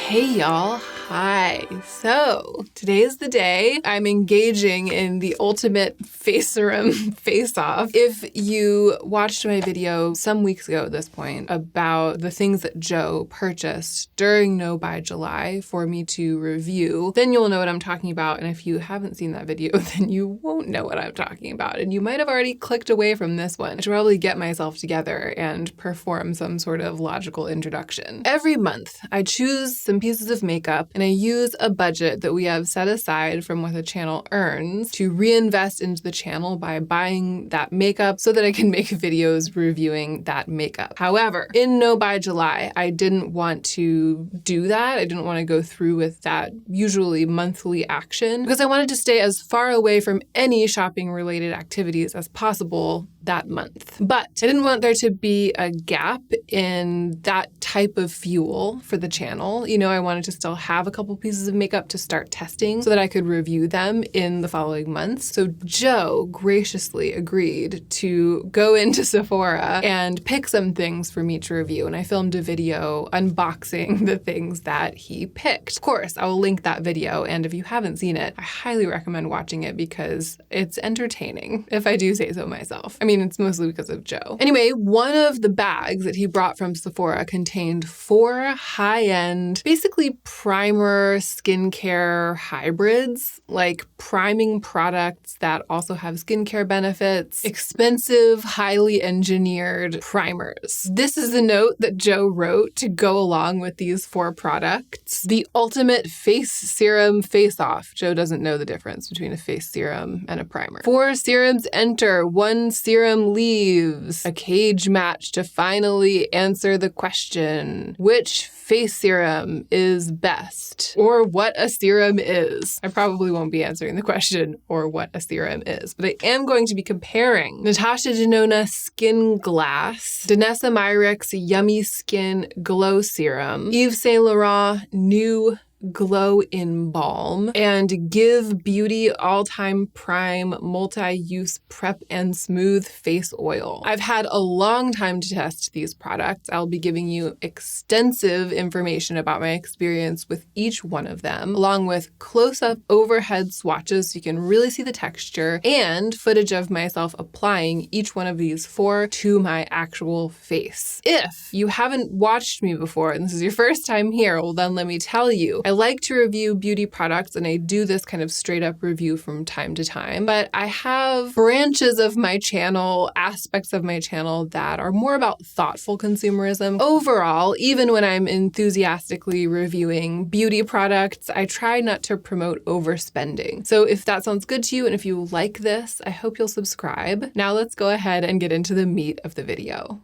Hey y'all, hi. So today is the day I'm engaging in the ultimate Faceserum face-off. If you watched my video some weeks ago at this point about the things that Joe purchased during No by July for me to review, then you'll know what I'm talking about. And if you haven't seen that video, then you won't know what I'm talking about. And you might have already clicked away from this one. I should probably get myself together and perform some sort of logical introduction. Every month, I choose some pieces of makeup and I use a budget that we have set aside from what the channel earns to reinvest into the channel by buying that makeup so that I can make videos reviewing that makeup. However, in No by July, I didn't want to do that. I didn't want to go through with that usually monthly action because I wanted to stay as far away from any shopping related activities as possible that month. But I didn't want there to be a gap in that type of fuel for the channel. You know, I wanted to still have a couple pieces of makeup to start testing so that I could review them in the following months. So Joe graciously agreed to go into Sephora and pick some things for me to review. And I filmed a video unboxing the things that he picked. Of course, I will link that video. And if you haven't seen it, I highly recommend watching it because it's entertaining, if I do say so myself. I mean, it's mostly because of Joe. Anyway, one of the bags that he brought from Sephora contained 4 high-end, basically primer skincare hybrids, like priming products that also have skincare benefits, expensive, highly engineered primers. This is the note that Joe wrote to go along with these 4 products. The ultimate face serum face-off. Joe doesn't know the difference between a face serum and a primer. 4 serums enter, 1 serum leaves. A cage match to finally answer the question, which face serum is best, or what a serum is. I probably won't be answering the question or what a serum is, but I am going to be comparing Natasha Denona Skinglass, Danessa Myricks Yummy Skin Glow Serum, Yves Saint Laurent New Glow in BALM, and Give Beauty All-Time Prime Multi-Use Prep and Smooth Face Oil. I've had a long time to test these products. I'll be giving you extensive information about my experience with each one of them, along with close-up overhead swatches so you can really see the texture, and footage of myself applying each one of these 4 to my actual face. If you haven't watched me before and this is your first time here, well then let me tell you, I like to review beauty products and I do this kind of straight up review from time to time, but I have branches of my channel, aspects of my channel that are more about thoughtful consumerism. Overall, even when I'm enthusiastically reviewing beauty products, I try not to promote overspending. So if that sounds good to you and if you like this, I hope you'll subscribe. Now let's go ahead and get into the meat of the video.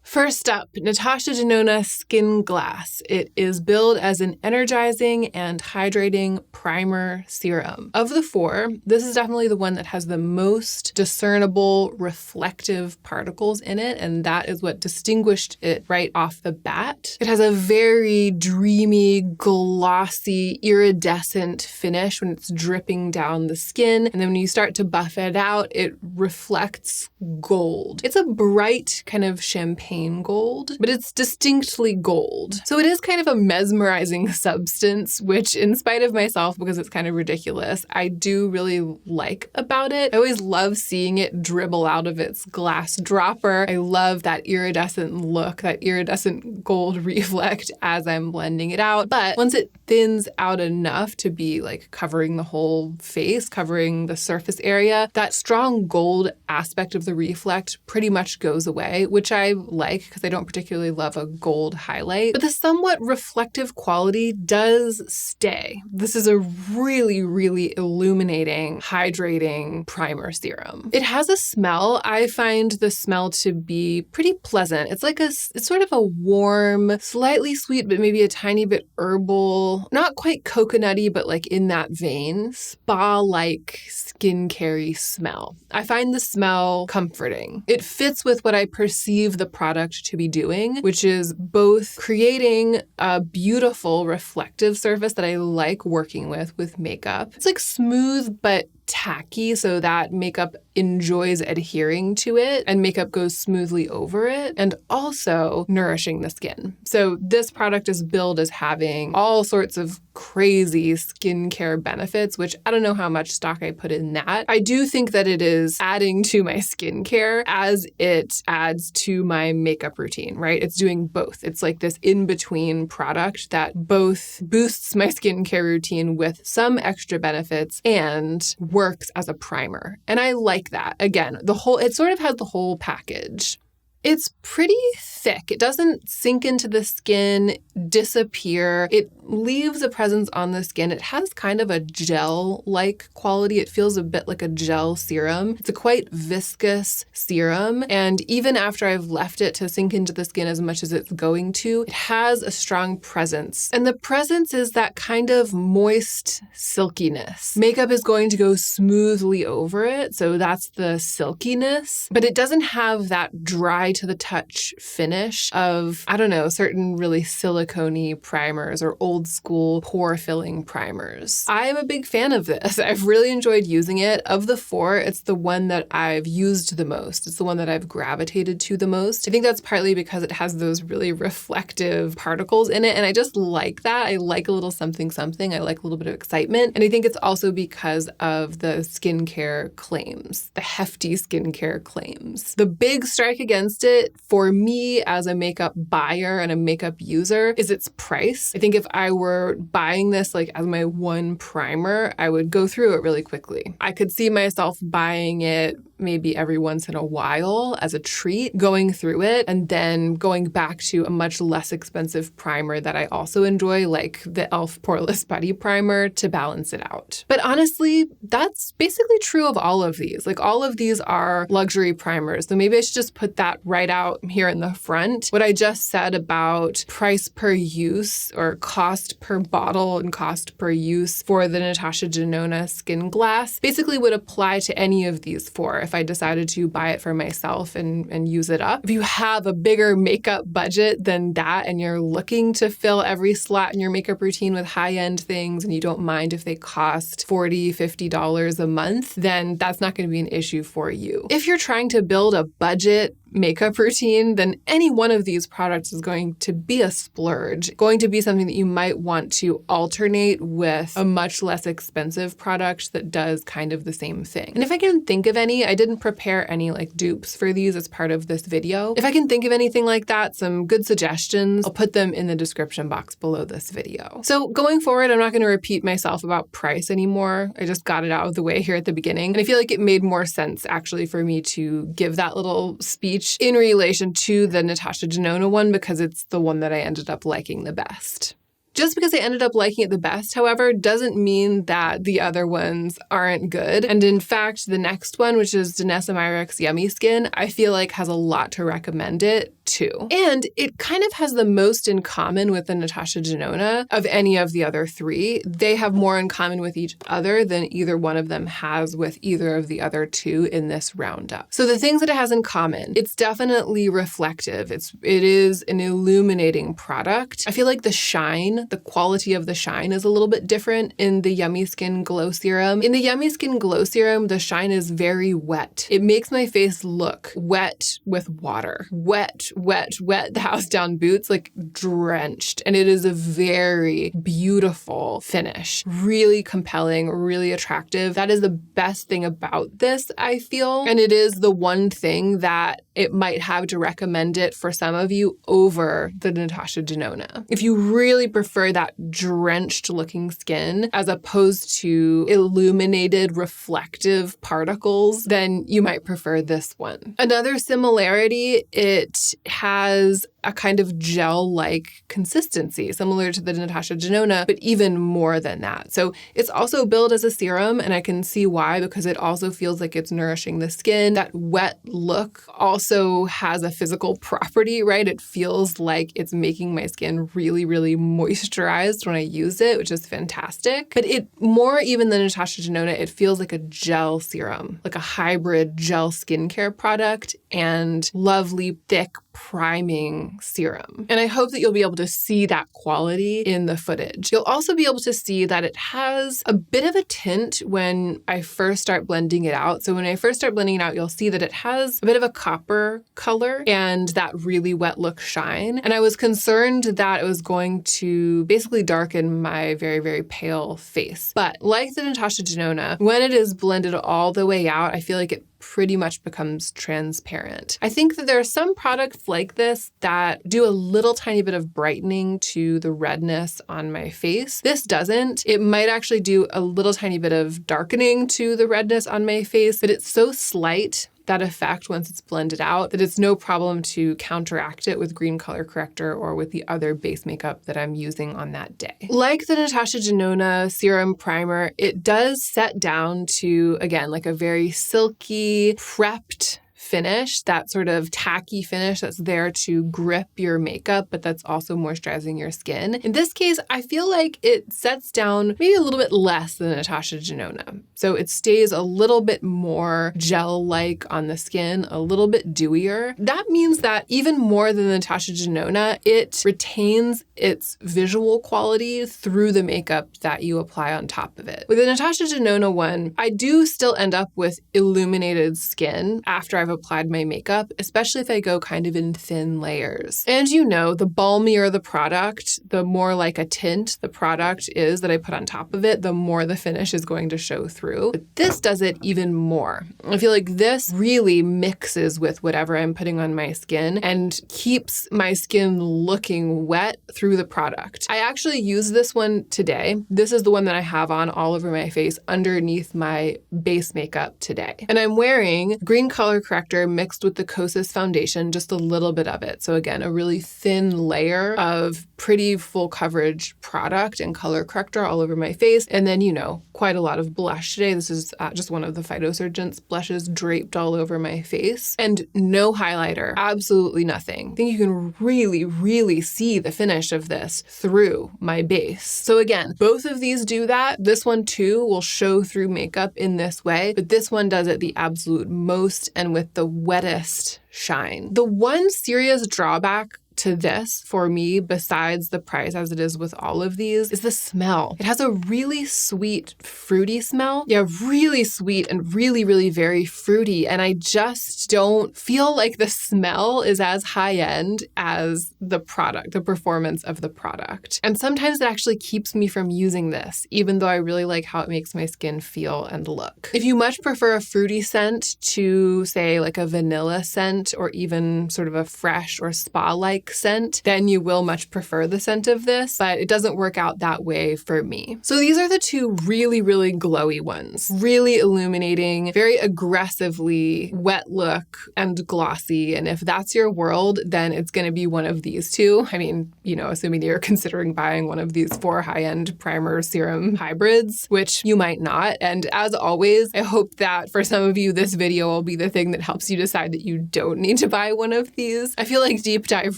First up, Natasha Denona Skinglass. It is billed as an energizing and hydrating primer serum. Of the 4, this is definitely the one that has the most discernible reflective particles in it, and that is what distinguished it right off the bat. It has a very dreamy, glossy, iridescent finish when it's dripping down the skin, and then when you start to buff it out, it reflects gold. It's a bright kind of champagne gold, but it's distinctly gold. So it is kind of a mesmerizing substance, which in spite of myself, because it's kind of ridiculous, I do really like about it. I always love seeing it dribble out of its glass dropper. I love that iridescent look, that iridescent gold reflect as I'm blending it out. But once it thins out enough to be like covering the whole face, covering the surface area, that strong gold aspect of the reflect pretty much goes away, which I like because I don't particularly love a gold highlight, but the somewhat reflective quality does stay. This is a really, really illuminating, hydrating primer serum. It has a smell. I find the smell to be pretty pleasant. It's like it's sort of a warm, slightly sweet, but maybe a tiny bit herbal, not quite coconutty, but like in that vein, spa-like skincare smell. I find the smell comforting. It fits with what I perceive the product to be doing, which is both creating a beautiful reflective surface that I like working with makeup. It's like smooth but tacky so that makeup enjoys adhering to it and makeup goes smoothly over it, and also nourishing the skin. So this product is billed as having all sorts of crazy skincare benefits, which I don't know how much stock I put in that. I do think that it is adding to my skincare as it adds to my makeup routine, right? It's doing both. It's like this in-between product that both boosts my skincare routine with some extra benefits and works as a primer. And I like that. Again, it sort of has the whole package. It's pretty thick. It doesn't sink into the skin, disappear. It leaves a presence on the skin. It has kind of a gel-like quality. It feels a bit like a gel serum. It's a quite viscous serum. And even after I've left it to sink into the skin as much as it's going to, it has a strong presence. And the presence is that kind of moist silkiness. Makeup is going to go smoothly over it, so that's the silkiness. But it doesn't have that dry to the touch finish of, I don't know, certain really silicone-y primers or old school pore filling primers. I am a big fan of this. I've really enjoyed using it. Of the four, it's the one that I've used the most. It's the one that I've gravitated to the most. I think that's partly because it has those really reflective particles in it, and I just like that. I like a little something something. I like a little bit of excitement. And I think it's also because of the skincare claims, the hefty skincare claims. The big strike against it for me as a makeup buyer and a makeup user is its price. I think if I were buying this like as my one primer, I would go through it really quickly. I could see myself buying it maybe every once in a while as a treat, going through it, and then going back to a much less expensive primer that I also enjoy, like the e.l.f. Poreless Putty Primer, to balance it out. But honestly, that's basically true of all of these. Like all of these are luxury primers. So maybe I should just put that right out here in the front. What I just said about price per use or cost per bottle and cost per use for the Natasha Denona Skinglass basically would apply to any of these four if I decided to buy it for myself and use it up. If you have a bigger makeup budget than that and you're looking to fill every slot in your makeup routine with high-end things and you don't mind if they cost $40, $50 a month, then that's not going to be an issue for you. If you're trying to build a budget makeup routine, then any one of these products is going to be a splurge, going to be something that you might want to alternate with a much less expensive product that does kind of the same thing. And if I can think of any, I didn't prepare any like dupes for these as part of this video. If I can think of anything like that, some good suggestions, I'll put them in the description box below this video. So going forward, I'm not going to repeat myself about price anymore. I just got it out of the way here at the beginning. And I feel like it made more sense actually for me to give that little speech in relation to the Natasha Denona one because it's the one that I ended up liking the best. Just because I ended up liking it the best, however, doesn't mean that the other ones aren't good. And in fact, the next one, which is Danessa Myricks Yummy Skin, I feel like has a lot to recommend it too. And it kind of has the most in common with the Natasha Denona of any of the other three. They have more in common with each other than either one of them has with either of the other two in this roundup. So the things that it has in common, it's definitely reflective. It is an illuminating product. I feel like the shine, the quality of the shine is a little bit different in the Yummy Skin Glow Serum. In the Yummy Skin Glow Serum, the shine is very wet. It makes my face look wet with water. Wet, the house down boots, like drenched. And it is a very beautiful finish. Really compelling, really attractive. That is the best thing about this, I feel. And it is the one thing that it might have to recommend it for some of you over the Natasha Denona. If you really prefer that drenched looking skin as opposed to illuminated reflective particles, then you might prefer this one. Another similarity, it has a kind of gel-like consistency, similar to the Natasha Denona, but even more than that. So it's also billed as a serum, and I can see why, because it also feels like it's nourishing the skin. That wet look also has a physical property, right? It feels like it's making my skin really, really moisturized when I use it, which is fantastic. But it, more even than Natasha Denona, it feels like a gel serum, like a hybrid gel skincare product and lovely, thick, priming Hydrating Serum. And I hope that you'll be able to see that quality in the footage. You'll also be able to see that it has a bit of a tint when I first start blending it out. So when I first start blending it out, you'll see that it has a bit of a copper color and that really wet look shine. And I was concerned that it was going to basically darken my very, very pale face. But like the Natasha Denona, when it is blended all the way out, I feel like it pretty much becomes transparent. I think that there are some products like this that do a little tiny bit of brightening to the redness on my face. This doesn't. It might actually do a little tiny bit of darkening to the redness on my face, but it's so slight, that effect, once it's blended out, that it's no problem to counteract it with green color corrector or with the other base makeup that I'm using on that day. Like the Natasha Denona Serum Primer, it does set down to, again, like a very silky, prepped finish, that sort of tacky finish that's there to grip your makeup, but that's also moisturizing your skin. In this case, I feel like it sets down maybe a little bit less than Natasha Denona. So it stays a little bit more gel-like on the skin, a little bit dewier. That means that even more than the Natasha Denona, it retains its visual quality through the makeup that you apply on top of it. With the Natasha Denona one, I do still end up with illuminated skin after I've applied my makeup, especially if I go kind of in thin layers. And you know, the balmier the product, the more like a tint the product is that I put on top of it, the more the finish is going to show through. But this does it even more. I feel like this really mixes with whatever I'm putting on my skin and keeps my skin looking wet through the product. I actually used this one today. This is the one that I have on all over my face underneath my base makeup today. And I'm wearing green color corrector mixed with the Kosas foundation, just a little bit of it. So again, a really thin layer of pretty full coverage product and color corrector all over my face. And then, you know, quite a lot of blush today. This is just one of the Phytosurgence blushes draped all over my face. And no highlighter, absolutely nothing. I think you can really, really see the finish of this through my base. So again, both of these do that. This one too will show through makeup in this way, but this one does it the absolute most and with the wettest shine. The one serious drawback to this for me, besides the price as it is with all of these, is the smell. It has a really sweet, fruity smell. Yeah, really sweet and really, really very fruity. And I just don't feel like the smell is as high end as the product, the performance of the product. And sometimes it actually keeps me from using this, even though I really like how it makes my skin feel and look. If you much prefer a fruity scent to, say, like a vanilla scent or even sort of a fresh or spa-like scent, then you will much prefer the scent of this, but it doesn't work out that way for me. So these are the two really, really glowy ones. Really illuminating, very aggressively wet look and glossy. And if that's your world, then it's going to be one of these two. I mean, you know, assuming you're considering buying one of these 4 high-end primer serum hybrids, which you might not. And as always, I hope that for some of you, this video will be the thing that helps you decide that you don't need to buy one of these. I feel like deep dive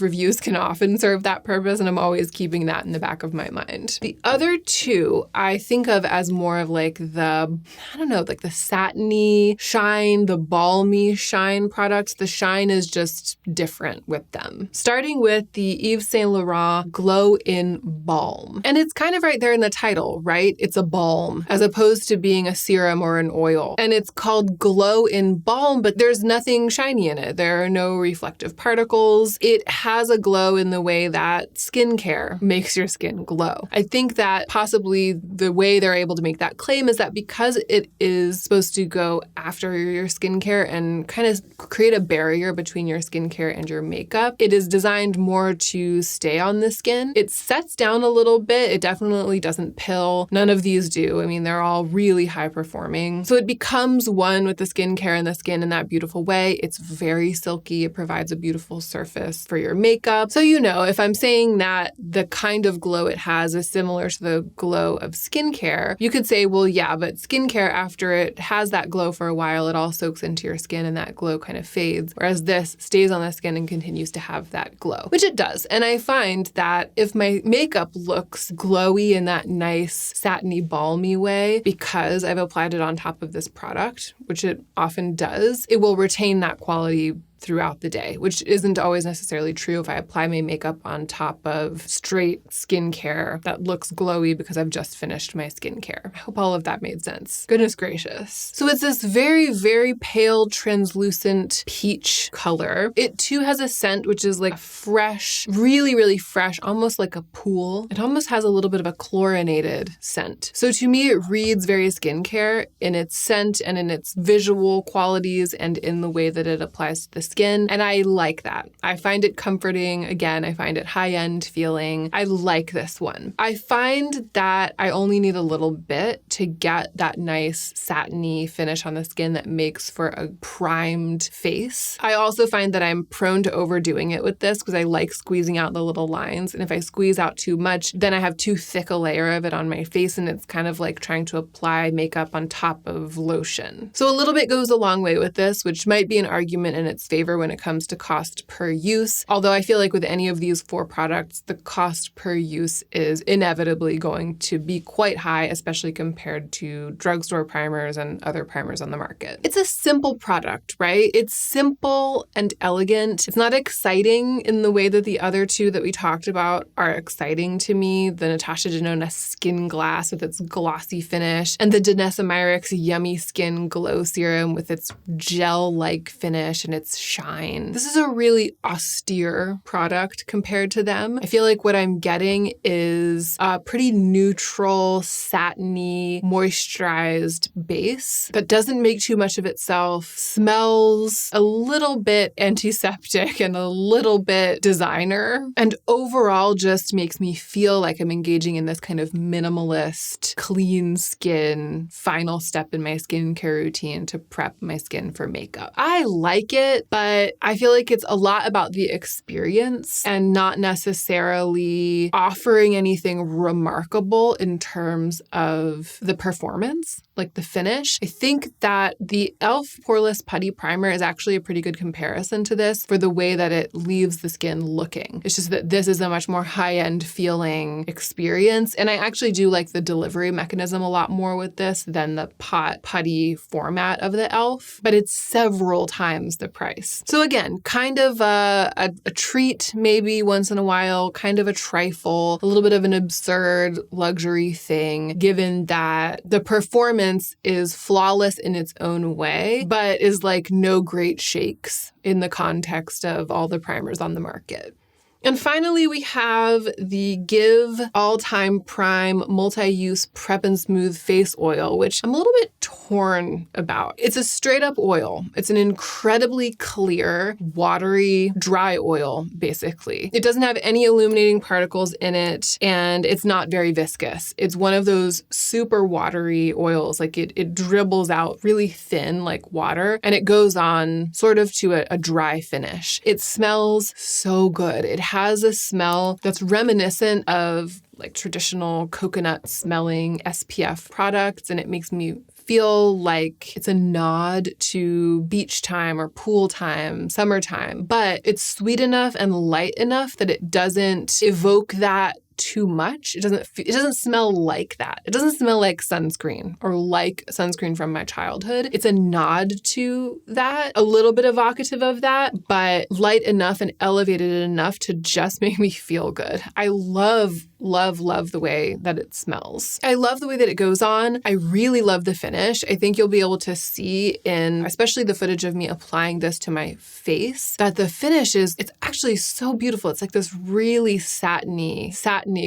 reviews can often serve that purpose, and I'm always keeping that in the back of my mind. The other two I think of as more of like the, I don't know, like the satiny shine, the balmy shine products. The shine is just different with them. Starting with the Yves Saint Laurent Glow in Balm. And it's kind of right there in the title, right? It's a balm as opposed to being a serum or an oil. And it's called Glow in Balm, but there's nothing shiny in it. There are no reflective particles. It has a glow in the way that skincare makes your skin glow. I think that possibly the way they're able to make that claim is that because it is supposed to go after your skincare and kind of create a barrier between your skincare and your makeup, it is designed more to stay on the skin. It sets down a little bit. It definitely doesn't pill. None of these do. I mean, they're all really high performing. So it becomes one with the skincare and the skin in that beautiful way. It's very silky. It provides a beautiful surface for your makeup. So, you know, if I'm saying that the kind of glow it has is similar to the glow of skincare, you could say, well, yeah, but skincare, after it has that glow for a while, it all soaks into your skin and that glow kind of fades, whereas this stays on the skin and continues to have that glow, which it does. And I find that if my makeup looks glowy in that nice, satiny, balmy way, because I've applied it on top of this product, which it often does, it will retain that quality throughout the day, which isn't always necessarily true if I apply my makeup on top of straight skincare that looks glowy because I've just finished my skincare. I hope all of that made sense. Goodness gracious. So it's this very, very pale, translucent peach color. It too has a scent which is like fresh, really, really fresh, almost like a pool. It almost has a little bit of a chlorinated scent. So to me, it reads very skincare in its scent and in its visual qualities and in the way that it applies to the skin. And I like that. I find it comforting. Again, I find it high-end feeling. I like this one. I find that I only need a little bit to get that nice satiny finish on the skin that makes for a primed face. I also find that I'm prone to overdoing it with this because I like squeezing out the little lines. And if I squeeze out too much, then I have too thick a layer of it on my face and it's kind of like trying to apply makeup on top of lotion. So a little bit goes a long way with this, which might be an argument in its favor when it comes to cost per use. Although I feel like with any of these 4 products, the cost per use is inevitably going to be quite high, especially compared to drugstore primers and other primers on the market. It's a simple product, right? It's simple and elegant. It's not exciting in the way that the other 2 that we talked about are exciting to me. The Natasha Denona Skinglass with its glossy finish and the Danessa Myricks Yummy Skin Glow Serum with its gel-like finish and its shine. This is a really austere product compared to them. I feel like what I'm getting is a pretty neutral, satiny, moisturized base that doesn't make too much of itself, smells a little bit antiseptic and a little bit designer, and overall just makes me feel like I'm engaging in this kind of minimalist, clean skin final step in my skincare routine to prep my skin for makeup. I like it, but I feel like it's a lot about the experience and not necessarily offering anything remarkable in terms of the performance, like the finish. I think that the e.l.f. Poreless Putty Primer is actually a pretty good comparison to this for the way that it leaves the skin looking. It's just that this is a much more high-end feeling experience, and I actually do like the delivery mechanism a lot more with this than the putty format of the e.l.f., but it's several times the price. So again, kind of a treat maybe once in a while, kind of a trifle, a little bit of an absurd luxury thing, given that the performance is flawless in its own way, but is like no great shakes in the context of all the primers on the market. And finally, we have the Give All-Time Prime Multi-Use Prep and Smooth Face Oil, which I'm a little bit torn about. It's a straight-up oil. It's an incredibly clear, watery, dry oil, basically. It doesn't have any illuminating particles in it, and it's not very viscous. It's one of those super watery oils. Like it dribbles out really thin like water, and it goes on sort of to a dry finish. It smells so good. It has a smell that's reminiscent of like traditional coconut smelling SPF products, and it makes me feel like it's a nod to beach time or pool time, summertime, but it's sweet enough and light enough that it doesn't evoke that too much. It doesn't smell like that. It doesn't smell like sunscreen or like sunscreen from my childhood. It's a nod to that, a little bit evocative of that, but light enough and elevated enough to just make me feel good. I love the way that it smells. I love the way that it goes on. I really love the finish. I think you'll be able to see in, especially the footage of me applying this to my face, that the finish it's actually so beautiful. It's like this really satiny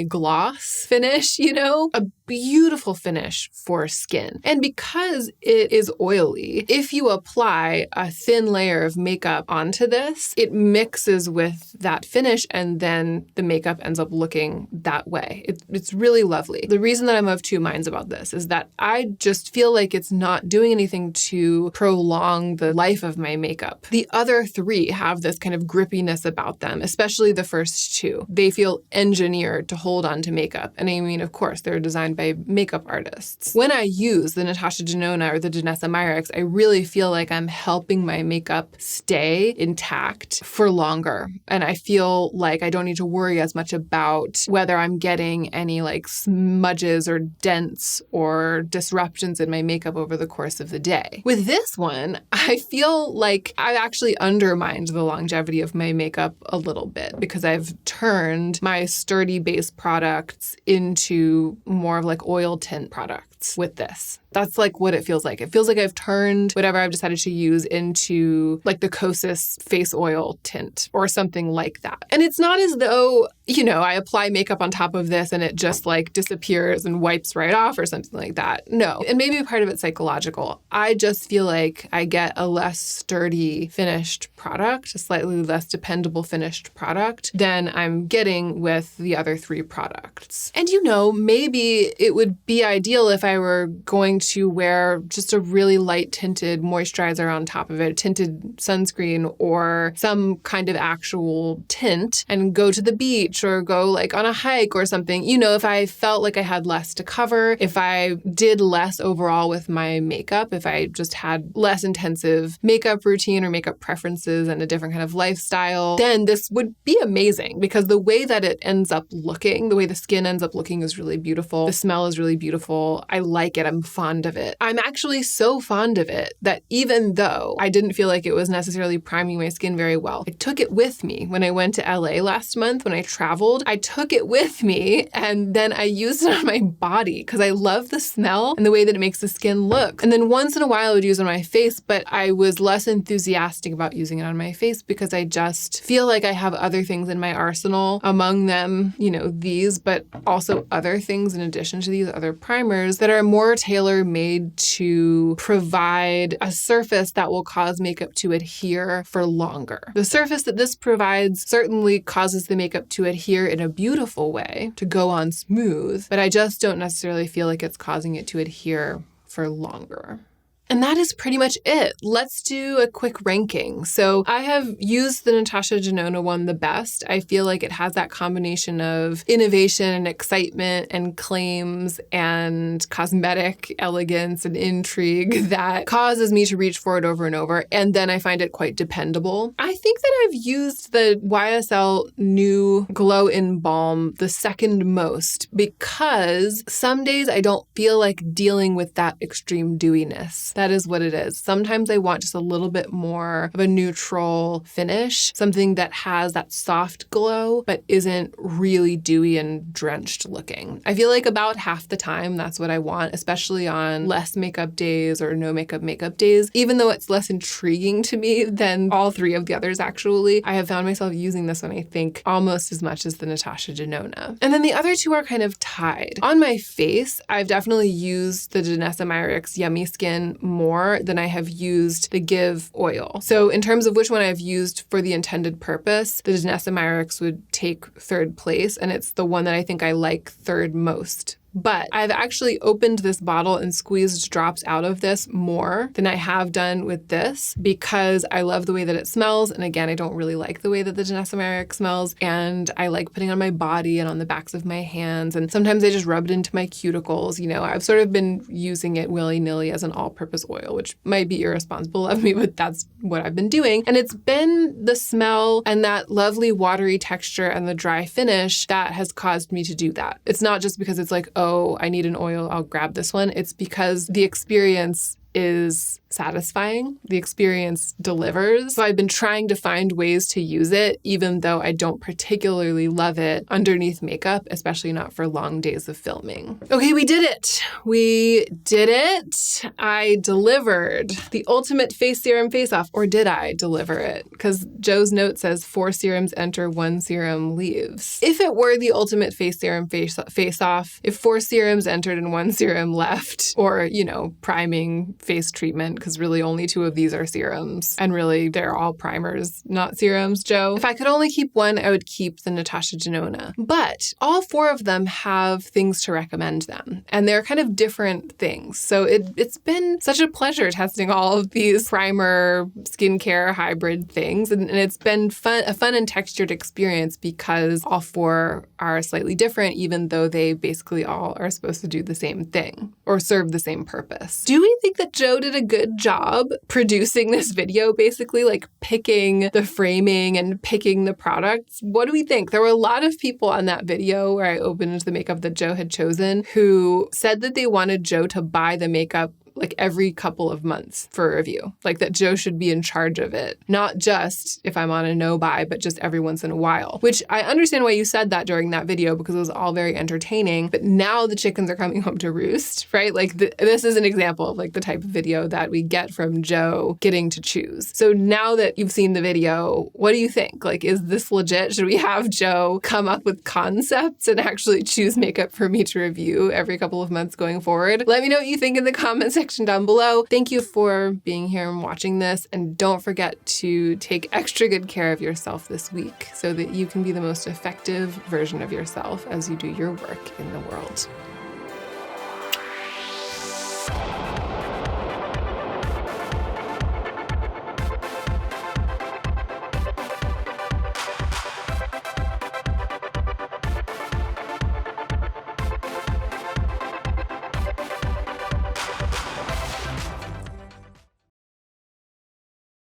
gloss finish, you know? A beautiful finish for skin. And because it is oily, if you apply a thin layer of makeup onto this, it mixes with that finish and then the makeup ends up looking that way. It's really lovely. The reason that I'm of two minds about this is that I just feel like it's not doing anything to prolong the life of my makeup. The other three have this kind of grippiness about them, especially the first two. They feel engineered to hold on to makeup. And I mean, of course, they're designed by makeup artists. When I use the Natasha Denona or the Danessa Myricks, I really feel like I'm helping my makeup stay intact for longer. And I feel like I don't need to worry as much about whether I'm I'm getting any like smudges or dents or disruptions in my makeup over the course of the day. With this one, I feel like I actually undermined the longevity of my makeup a little bit because I've turned my sturdy base products into more of like oil tint products with this. That's like what it feels like. It feels like I've turned whatever I've decided to use into like the Kosas face oil tint or something like that. And it's not as though, you know, I apply makeup on top of this and it just like disappears and wipes right off or something like that. No. And maybe part of it's psychological. I just feel like I get a less sturdy finished product, a slightly less dependable finished product than I'm getting with the other three products. And you know, maybe it would be ideal if I were going to wear just a really light tinted moisturizer on top of it, tinted sunscreen or some kind of actual tint and go to the beach or go like on a hike or something. You know, if I felt like I had less to cover, if I did less overall with my makeup, if I just had less intensive makeup routine or makeup preferences and a different kind of lifestyle, then this would be amazing because the way that it ends up looking, the way the skin ends up looking is really beautiful. The smell is really beautiful. I like it. I'm fond of it. I'm actually so fond of it that even though I didn't feel like it was necessarily priming my skin very well, I took it with me when I went to LA last month when I traveled. I took it with me and then I used it on my body because I love the smell and the way that it makes the skin look. And then once in a while I would use it on my face, but I was less enthusiastic about using it on my face because I just feel like I have other things in my arsenal, among them, you know, these, but also other things in addition to these other primers that are more tailor-made to provide a surface that will cause makeup to adhere for longer. The surface that this provides certainly causes the makeup to adhere in a beautiful way, to go on smooth, but I just don't necessarily feel like it's causing it to adhere for longer. And that is pretty much it. Let's do a quick ranking. So I have used the Natasha Denona one the best. I feel like it has that combination of innovation and excitement and claims and cosmetic elegance and intrigue that causes me to reach for it over and over. And then I find it quite dependable. I think that I've used the YSL New Glow in Balm the second most because some days I don't feel like dealing with that extreme dewiness. That is what it is. Sometimes I want just a little bit more of a neutral finish, something that has that soft glow, but isn't really dewy and drenched looking. I feel like about half the time that's what I want, especially on less makeup days or no makeup days. Even though it's less intriguing to me than all three of the others actually, I have found myself using this one, I think, almost as much as the Natasha Denona. And then the other two are kind of tied. On my face, I've definitely used the Danessa Myricks Yummy Skin more than I have used the Give oil. So in terms of which one I've used for the intended purpose, the Danessa Myricks would take third place, and it's the one that I think I like third most. But I've actually opened this bottle and squeezed drops out of this more than I have done with this because I love the way that it smells. And again, I don't really like the way that the Danessa Myricks smells. And I like putting it on my body and on the backs of my hands. And sometimes I just rub it into my cuticles. You know, I've sort of been using it willy-nilly as an all-purpose oil, which might be irresponsible of me, but that's what I've been doing. And it's been the smell and that lovely watery texture and the dry finish that has caused me to do that. It's not just because it's like, oh, I need an oil, I'll grab this one. It's because the experience is satisfying. The experience delivers. So I've been trying to find ways to use it, even though I don't particularly love it underneath makeup, especially not for long days of filming. Okay, we did it. We did it. I delivered the ultimate face serum face-off, or did I deliver it? Because Joe's note says 4 serums enter, 1 serum leaves. If it were the ultimate face serum face-off, if 4 serums entered and 1 serum left, or, you know, priming face treatment, because really only 2 of these are serums, and really they're all primers, not serums, Joe. If I could only keep one, I would keep the Natasha Denona. But all 4 of them have things to recommend them, and they're kind of different things. So it's been such a pleasure testing all of these primer skincare hybrid things, and it's been a fun and textured experience because all 4 are slightly different, even though they basically all are supposed to do the same thing or serve the same purpose. Do we think that Joe did a good job producing this video, basically, like picking the framing and picking the products. What do we think? There were a lot of people on that video where I opened the makeup that Joe had chosen who said that they wanted Joe to buy the makeup like every couple of months for a review, like that Joe should be in charge of it. Not just if I'm on a no buy, but just every once in a while, which I understand why you said that during that video because it was all very entertaining. But now the chickens are coming home to roost, right? Like this is an example of like the type of video that we get from Joe getting to choose. So now that you've seen the video, what do you think? Like, is this legit? Should we have Joe come up with concepts and actually choose makeup for me to review every couple of months going forward? Let me know what you think in the comments section down below. Thank you for being here and watching this. And don't forget to take extra good care of yourself this week so that you can be the most effective version of yourself as you do your work in the world.